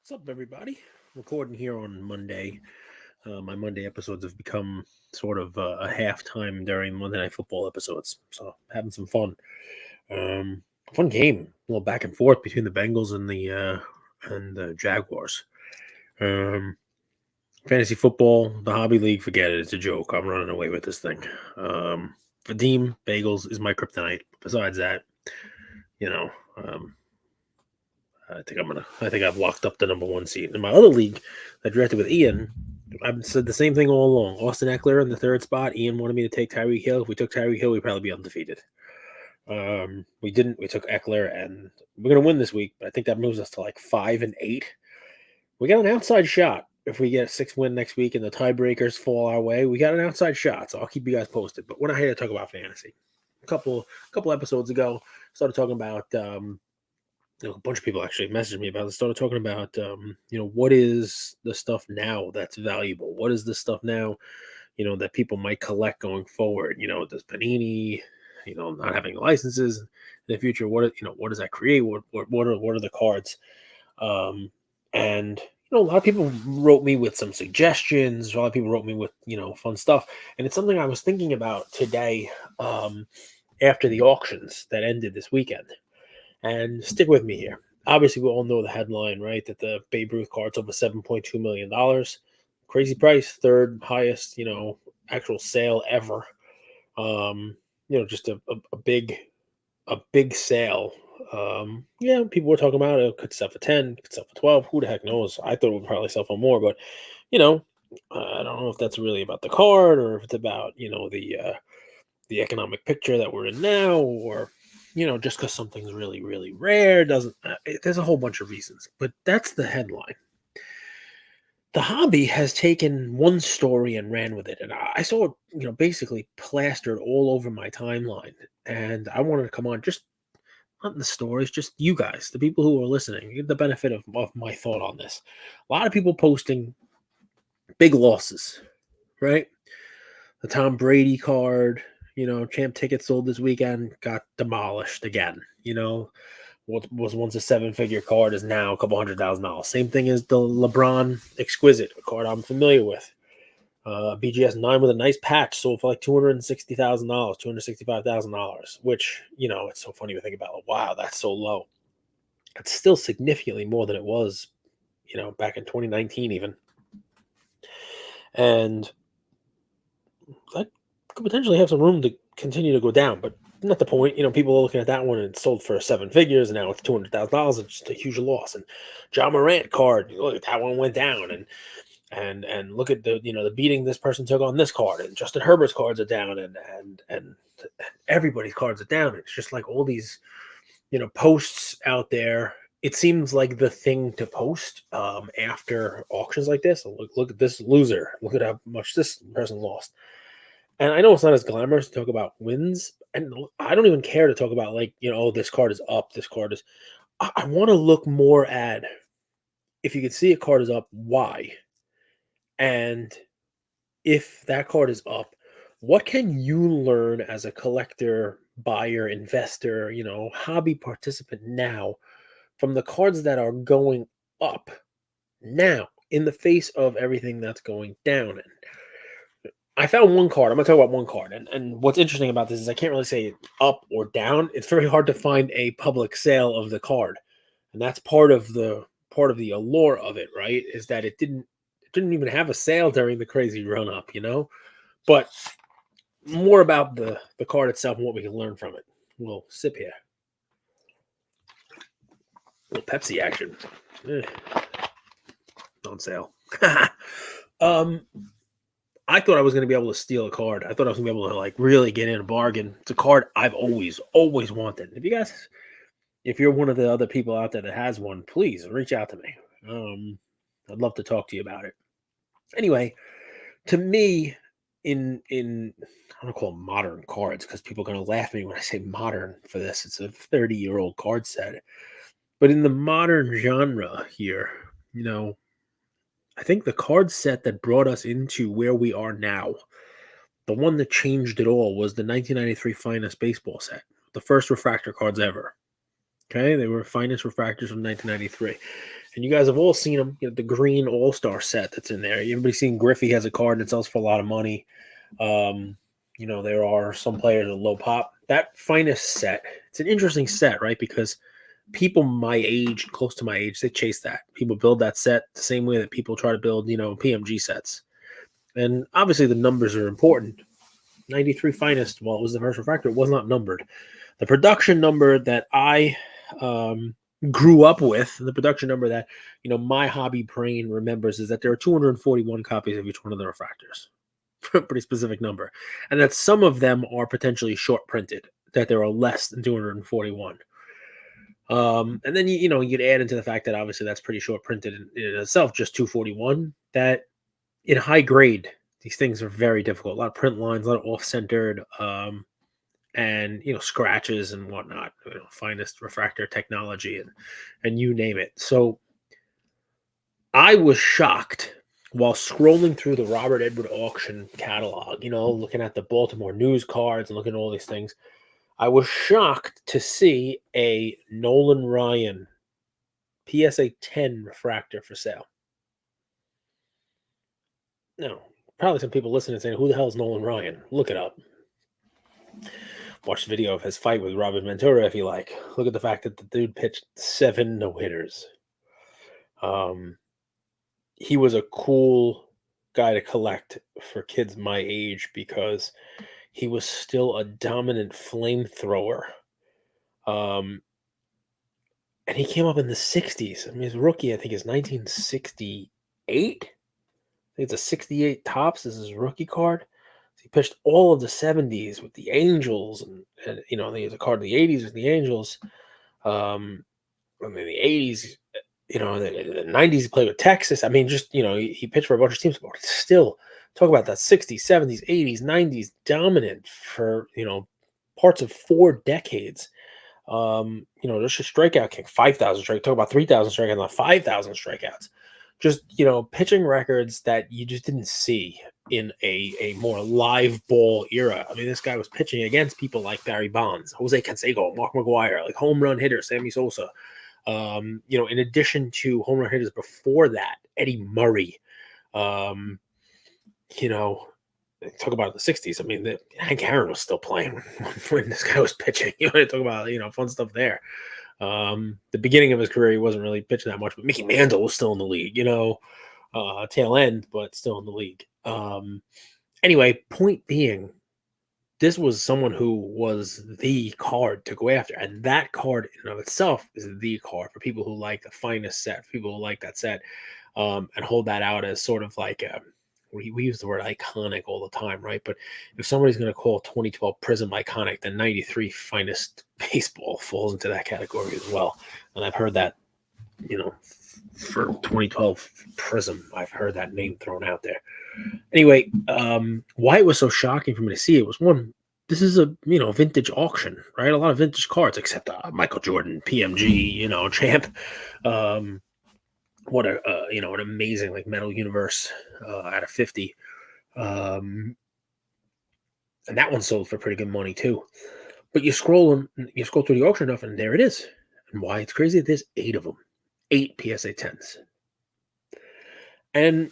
What's up, everybody? Recording here on Monday. My Monday episodes have become sort of a halftime during Monday Night Football episodes, so having some fun. Um, Fun game, a little back and forth between the Bengals and the Jaguars. Um, Fantasy football, the hobby league, forget it. It's a joke. I'm running away with this thing. Vadim Bagels is my kryptonite. Besides that, you know, um, I think I've locked up the number one seed. In my other league, I drafted with Ian. I've said the same thing all along. Austin Eckler in the third spot. Ian wanted me to take Tyreek Hill. If we took Tyreek Hill, we'd probably be undefeated. We didn't. We took Eckler, and we're gonna win this week. But I think that moves us to like 5-8. We got an outside shot if we get a 6 win next week and the tiebreakers fall our way. We got an outside shot, so I'll keep you guys posted. But we're not here to talk about fantasy. A couple episodes ago, started talking about a bunch of people actually messaged me about it. Started talking about, what is the stuff now that's valuable? What is the stuff now, that people might collect going forward? Does Panini, not having licenses in the future? What does that create? What are the cards? And a lot of people wrote me with some suggestions. A lot of people wrote me with fun stuff, and it's something I was thinking about today. After the auctions that ended this weekend. And stick with me here. Obviously, we all know the headline, right? That the Babe Ruth card's over $7.2 million. Crazy price, third highest, actual sale ever. Just a big sale. People were talking about it could sell for 10, could sell for 12. Who the heck knows? I thought it would probably sell for more, but you know, I don't know if that's really about the card or if it's about the economic picture that we're in now, or just because something's really really rare doesn't. There's a whole bunch of reasons, but that's the headline. The hobby has taken one story and ran with it, and I saw it, basically plastered all over my timeline. And I wanted to come on, just not the stories, just you guys, the people who are listening, get the benefit of my thought on this. A lot of people posting big losses, right? The Tom Brady card, champ ticket sold this weekend, got demolished again. What was once a seven-figure card is now a couple $100,000. Same thing as the LeBron Exquisite, a card I'm familiar with. BGS 9 with a nice patch sold for like $260,000, $265,000, which, it's so funny to think about. Wow, that's so low. It's still significantly more than it was, back in 2019 even. And that could potentially have some room to continue to go down, but not the point. People are looking at that one and it sold for 7 figures, and now it's $200,000. It's just a huge loss. And John Morant card, look, that one went down, and look at the beating this person took on this card, and Justin Herbert's cards are down, and everybody's cards are down. It's just like all these posts out there. It seems like the thing to post after auctions like this. Look at this loser. Look at how much this person lost. And I know it's not as glamorous to talk about wins, and I don't even care to talk about this card is up, this card is. I want to look more at, if you can see a card is up, why, and if that card is up, what can you learn as a collector, buyer, investor, hobby participant now from the cards that are going up now in the face of everything that's going down? And I found one card. I'm going to talk about one card. And what's interesting about this is I can't really say up or down. It's very hard to find a public sale of the card. And that's part of the allure of it, right? Is that it didn't even have a sale during the crazy run up, But more about the card itself and what we can learn from it. We'll sip here. A little Pepsi action. On sale. I thought I was going to be able to steal a card. I thought I was going to be able to really get in a bargain. It's a card I've always wanted. If you're one of the other people out there that has one, please reach out to me. I'd love to talk to you about it. Anyway, to me, in I don't want to call them modern cards because people are going to laugh at me when I say modern for this. It's a 30-year-old card set. But in the modern genre here, I think the card set that brought us into where we are now, the one that changed it all, was the 1993 Finest baseball set, the first refractor cards ever. Okay, they were Finest refractors from 1993. And you guys have all seen them. The green All-Star set that's in there. Everybody's seen Griffey has a card that sells for a lot of money. Um, there are some players with low pop. That finest set, it's an interesting set, right? Because people my age, close to my age, they chase that. People build that set the same way that people try to build, PMG sets. And obviously the numbers are important. 93 finest, well, it was the first refractor. It was not numbered. The production number that I grew up with, the production number that, my hobby brain remembers, is that there are 241 copies of each one of the refractors. A pretty specific number. And that some of them are potentially short printed, that there are less than 241. And then, you'd add into the fact that obviously that's pretty short printed in itself, just 241, that in high grade, these things are very difficult. A lot of print lines, a lot of off-centered, and scratches and whatnot. Finest refractor technology and you name it. So I was shocked while scrolling through the Robert Edward auction catalog. Looking at the Baltimore news cards and looking at all these things. I was shocked to see a Nolan Ryan PSA 10 refractor for sale. Now, probably some people listening saying, who the hell is Nolan Ryan? Look it up. Watch the video of his fight with Robert Ventura if you like. Look at the fact that the dude pitched 7 no-hitters. He was a cool guy to collect for kids my age because he was still a dominant flamethrower. And he came up in the 60s. I mean, his rookie, I think, is 1968. I think it's a 68 tops. This is his rookie card. He pitched all of the 70s with the Angels, and I think there's a card in the 80s with the Angels. In the 80s, the 90s he played with Texas. I mean, just, he pitched for a bunch of teams, but still, talk about that 60s, 70s, 80s, 90s, dominant for, parts of 4 decades. Just a strikeout king, 5,000 strikeouts. Talk about 3,000 strikeouts, not 5,000 strikeouts. Just, pitching records that you just didn't see in a more live ball era. I mean, this guy was pitching against people like Barry Bonds, Jose Canseco, Mark McGwire, like home run hitter, Sammy Sosa. In addition to home run hitters before that, Eddie Murray. Talk about the 60s. I mean, Hank Aaron was still playing when this guy was pitching. Talk about, fun stuff there. The beginning of his career, he wasn't really pitching that much, but Mickey Mantle was still in the league, tail end, but still in the league. Anyway, point being, this was someone who was the card to go after. And that card in and of itself is the card for people who like the finest set, for people who like that set, and hold that out as sort of like we use the word iconic all the time, right? But if somebody's going to call 2012 Prism iconic, then 93 finest baseball falls into that category as well. And I've heard that, for 2012 Prism, I've heard that name thrown out there. Anyway, why it was so shocking for me to see it was, one, this is a, vintage auction, right? A lot of vintage cards, except Michael Jordan, PMG, champ. What an amazing Metal Universe out of 50. And that one sold for pretty good money too. But you scroll through the auction enough, and there it is. And why it's crazy, there's 8 of them. 8 PSA 10s. And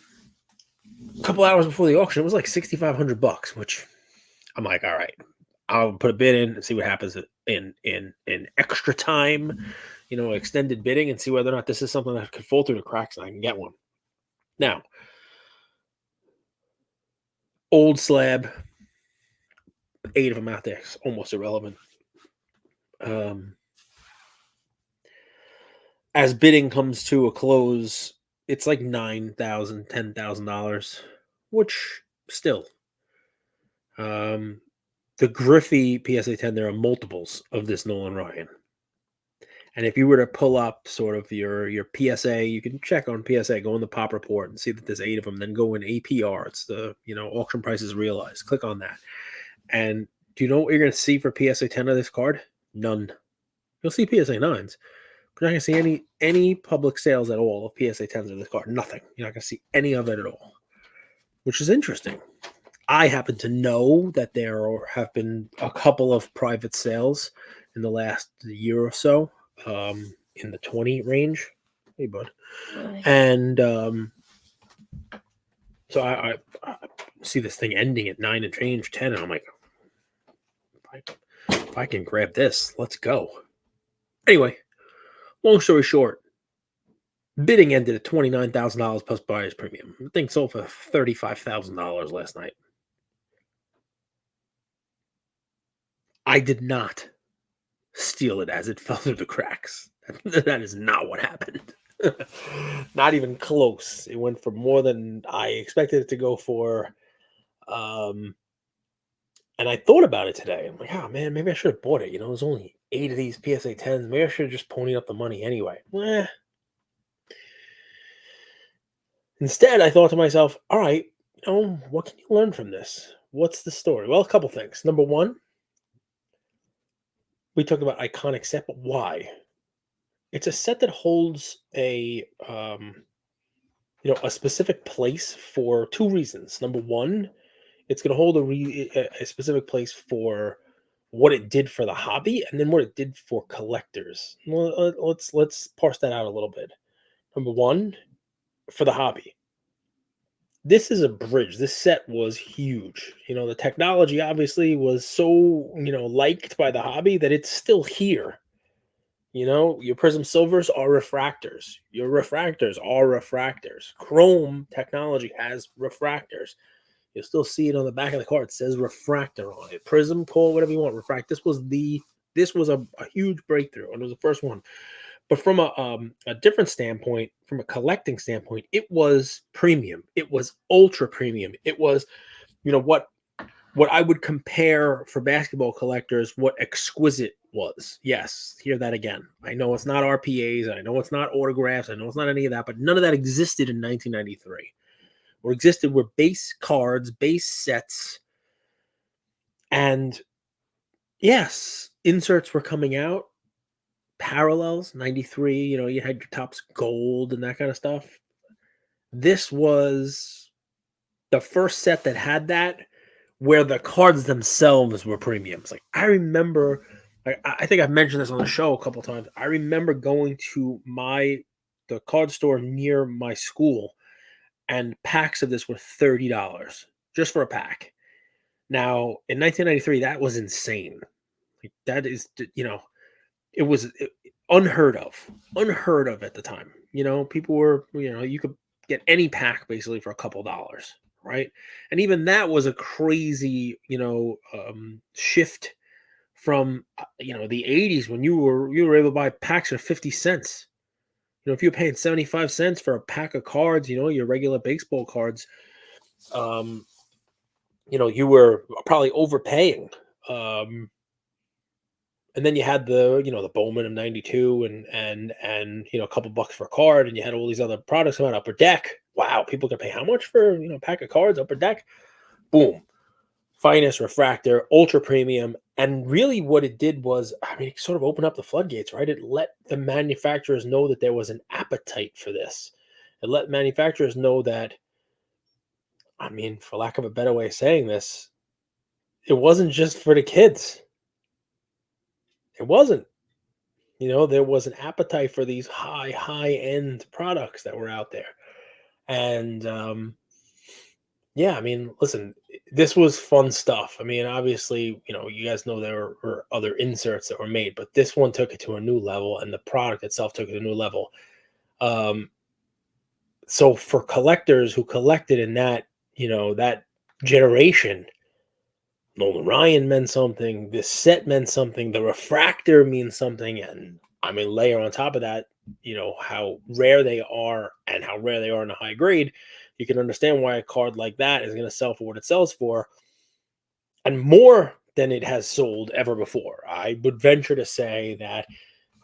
a couple hours before the auction, it was like $6,500, which I'm like, all right, I'll put a bid in and see what happens in extra time, extended bidding, and see whether or not this is something that could fall through the cracks and I can get one. Now, old slab, 8 of them out there, it's almost irrelevant. As bidding comes to a close, it's like $9,000, $10,000, which still, the Griffey PSA 10, there are multiples of this Nolan Ryan. And if you were to pull up sort of your PSA, you can check on PSA, go in the pop report and see that there's 8 of them, then go in APR. It's the, auction prices realized. Click on that. And do you know what you're going to see for PSA 10 of this card? None. You'll see PSA 9s. But you're not going to see any public sales at all of PSA 10s of this card. Nothing. You're not going to see any of it at all, which is interesting. I happen to know that there have been a couple of private sales in the last year or so, in the 20 range. Hey, bud. Hi. And so I see this thing ending at 9 and change, 10, and I'm like, if I can grab this, let's go. Anyway, long story short, bidding ended at $29,000 plus buyer's premium. The thing sold for $35,000 last night. I did not steal it as it fell through the cracks. That is not what happened. Not even close. It went for more than I expected it to go for. Um, and I thought about it today. I'm like, oh man, maybe I should have bought it. There's only 8 of these PSA 10s. Maybe I should have just ponied up the money anyway. Instead, I thought to myself, all right, what can you learn from this? What's the story? Well, a couple things. Number one, we talked about iconic set, but why? It's a set that holds a specific place for two reasons. Number one, it's going to hold a specific place for what it did for the hobby, and then what it did for collectors. Well, let's parse that out a little bit. Number one, for the hobby, this is a bridge. This set was huge. The technology obviously was so liked by the hobby that it's still here. Your prism silvers are refractors. Your refractors are refractors. Chrome technology has refractors. You'll still see it on the back of the card. It says refractor on it. Prism, call whatever you want. Refract. This was a huge breakthrough, and it was the first one. But from a different standpoint, from a collecting standpoint, it was premium. It was ultra premium. It was, what I would compare for basketball collectors, what exquisite was. Yes, hear that again. I know it's not RPAs. I know it's not autographs. I know it's not any of that, but none of that existed in 1993. What existed were base cards, base sets, and yes, inserts were coming out. Parallels, 93, you had your tops gold and that kind of stuff. This was the first set that had that, where the cards themselves were premiums. Like I remember, I think I've mentioned this on the show a couple times. I remember going to the card store near my school, and packs of this were $30 just for a pack. Now in 1993, that was insane. Like that is, it was unheard of at the time. People were, you could get any pack basically for a couple dollars, right? And even that was a crazy, shift from the 80s, when you were able to buy packs for 50 cents. If you're paying 75 cents for a pack of cards, your regular baseball cards, um, you were probably overpaying. And then you had the Bowman of 92, and a couple bucks for a card, and you had all these other products come out. Upper Deck. Wow, people can pay how much for a pack of cards? Upper Deck. Boom. Finest refractor, ultra premium. And really what it did was, it sort of opened up the floodgates, right? It let the manufacturers know that there was an appetite for this. It let manufacturers know that, for lack of a better way of saying this, it wasn't just for the kids. It wasn't. There was an appetite for these high end products that were out there. And yeah, listen, this was fun stuff. Obviously, you guys know there were other inserts that were made, but this one took it to a new level, and the product itself took it to a new level. So for collectors who collected in that generation, Nolan Ryan meant something. This set meant something. The refractor means something, and layer on top of that, how rare they are and how rare they are in a high grade. You can understand why a card like that is going to sell for what it sells for, and more than it has sold ever before. I would venture to say that,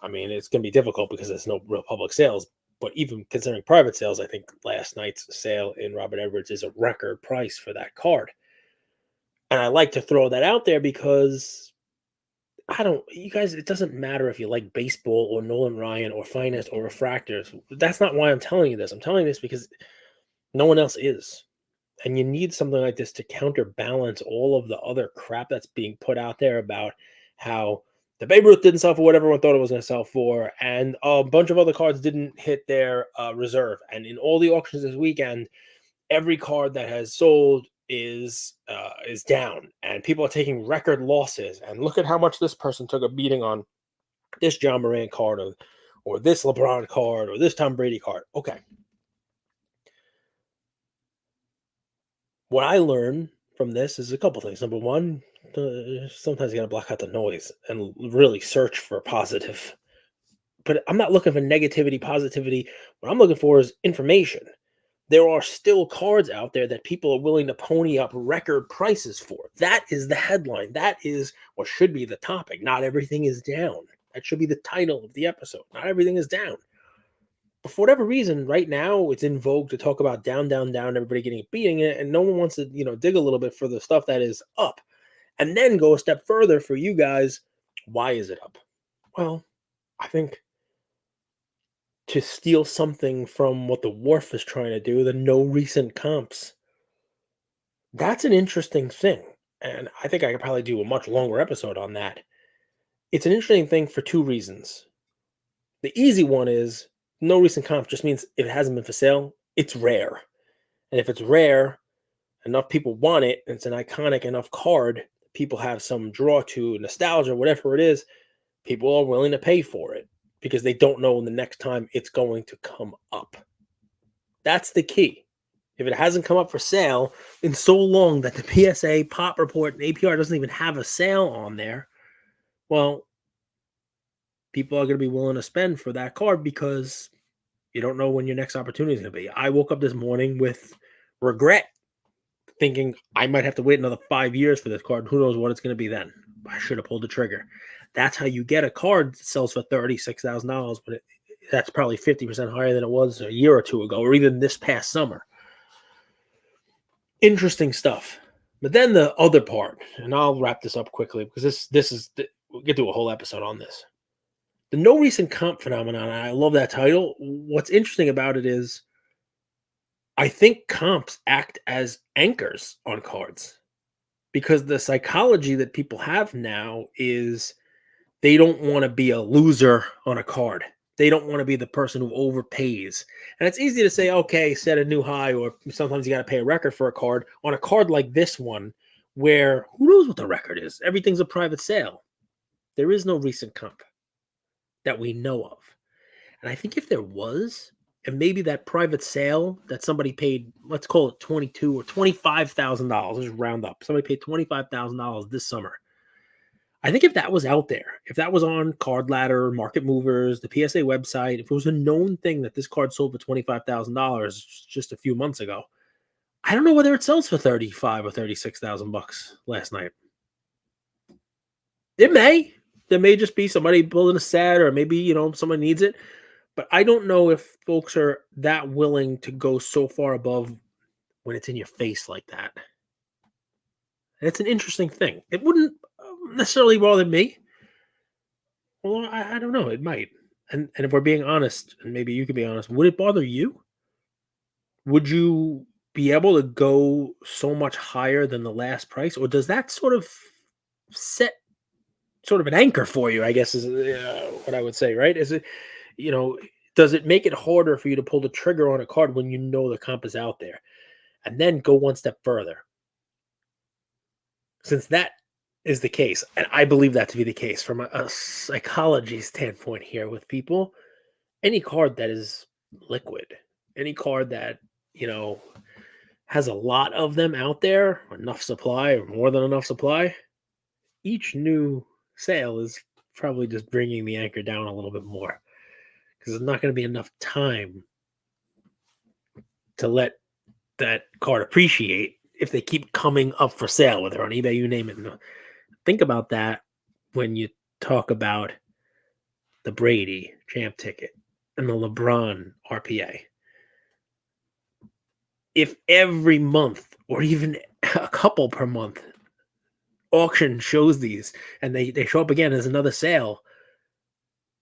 it's going to be difficult because there's no real public sales. But even considering private sales, I think last night's sale in Robert Edwards is a record price for that card. And I like to throw that out there because you guys, it doesn't matter if you like baseball or Nolan Ryan or finest or refractors. That's not why I'm telling you this. I'm telling you this because no one else is. And you need something like this to counterbalance all of the other crap that's being put out there about how The Babe Ruth didn't sell for what everyone thought it was going to sell for, and a bunch of other cards didn't hit their reserve. And in all the auctions this weekend, every card that has sold is down, and people are taking record losses. And look at how much this person took a beating on this John Morant card, or this LeBron card, or this Tom Brady card. Okay, what I learned from this is a couple things. Number one, sometimes you got to block out the noise and really search for positive. But I'm not looking for negativity, positivity. What I'm looking for is information. There are still cards out there that people are willing to pony up record prices for. That is the headline. That is what should be the topic. Not everything is down. That should be the title of the episode. Not everything is down. But for whatever reason, right now it's in vogue to talk about down, down, down, everybody getting beating it, and no one wants to, dig a little bit for the stuff that is up. And then go a step further for you guys. Why is it up? Well, I think to steal something from what the Wharf is trying to do, the no recent comps. That's an interesting thing. And I think I could probably do a much longer episode on that. It's an interesting thing for two reasons. The easy one is no recent comp just means if it hasn't been for sale, it's rare. And if it's rare, enough people want it, and it's an iconic enough card, people have some draw to, nostalgia, whatever it is, people are willing to pay for it because they don't know when the next time it's going to come up. That's the key. If it hasn't come up for sale in so long that the PSA, Pop Report, and APR doesn't even have a sale on there, well, people are going to be willing to spend for that card because you don't know when your next opportunity is going to be. I woke up this morning with regret, thinking I might have to wait another 5 years for this card. Who knows what it's going to be then? I should have pulled the trigger. That's how you get a card that sells for $36,000, but that's probably 50% higher than it was a year or two ago, or even this past summer. Interesting stuff. But then the other part, and I'll wrap this up quickly because this is we'll get to a whole episode on this. The no recent comp phenomenon. I love that title. What's interesting about it is I think comps act as anchors on cards because the psychology that people have now is they don't want to be a loser on a card. They don't want to be the person who overpays. And it's easy to say, okay, set a new high, or sometimes you got to pay a record for a card. On a card like this one, where who knows what the record is? Everything's a private sale. There is no recent comp that we know of. And I think if there was, and maybe that private sale that somebody paid, let's call it $22,000 or $25,000, let's round up. Somebody paid $25,000 this summer. I think if that was out there, if that was on Card Ladder, Market Movers, the PSA website, if it was a known thing that this card sold for $25,000 just a few months ago, I don't know whether it sells for $35,000 or $36,000 last night. It may. There may just be somebody building a set, or maybe, someone needs it. But I don't know if folks are that willing to go so far above when it's in your face like that. And it's an interesting thing. It wouldn't necessarily bother me. Well, I don't know. It might. And if we're being honest, and maybe you could be honest, would it bother you? Would you be able to go so much higher than the last price? Or does that sort of set sort of an anchor for you, I guess is what I would say, right? Is it, does it make it harder for you to pull the trigger on a card when you know the comp is out there? And then go one step further. Since that is the case, and I believe that to be the case from a psychology standpoint here with people, any card that is liquid, any card that, has a lot of them out there, enough supply or more than enough supply, each new sale is probably just bringing the anchor down a little bit more because there's not going to be enough time to let that card appreciate if they keep coming up for sale, whether on eBay, you name it. Think about that when you talk about the Brady champ ticket and the LeBron RPA. If every month or even a couple per month auction shows these and they show up again as another sale,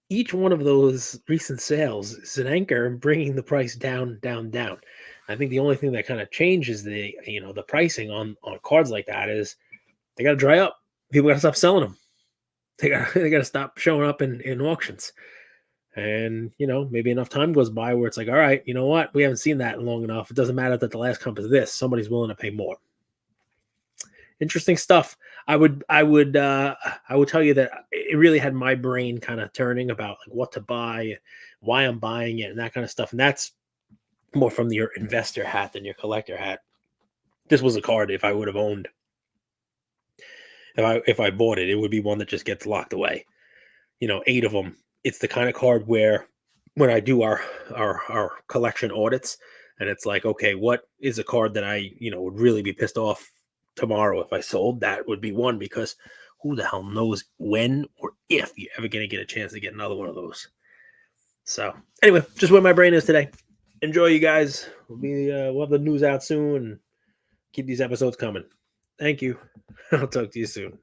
each one of those recent sales is an anchor in bringing the price down, down, down. I think the only thing that kind of changes the pricing on cards like that is they got to dry up. People got to stop selling them. They gotta stop showing up in auctions. And maybe enough time goes by where it's like, all right, you know what? We haven't seen that in long enough. It doesn't matter that the last comp is this. Somebody's willing to pay more. Interesting stuff. I would tell you that it really had my brain kind of turning about like what to buy, why I'm buying it, and that kind of stuff. And that's more from your investor hat than your collector hat. This was a card if I would have owned, if I bought it, it would be one that just gets locked away. 8 of them. It's the kind of card where when I do our collection audits, and it's like, okay, what is a card that I would really be pissed off tomorrow if I sold? That would be one, because who the hell knows when or if you're ever going to get a chance to get another one of those. So anyway, just where my brain is today. Enjoy, you guys. We'll have the news out soon, and keep these episodes coming. Thank you. I'll talk to you soon.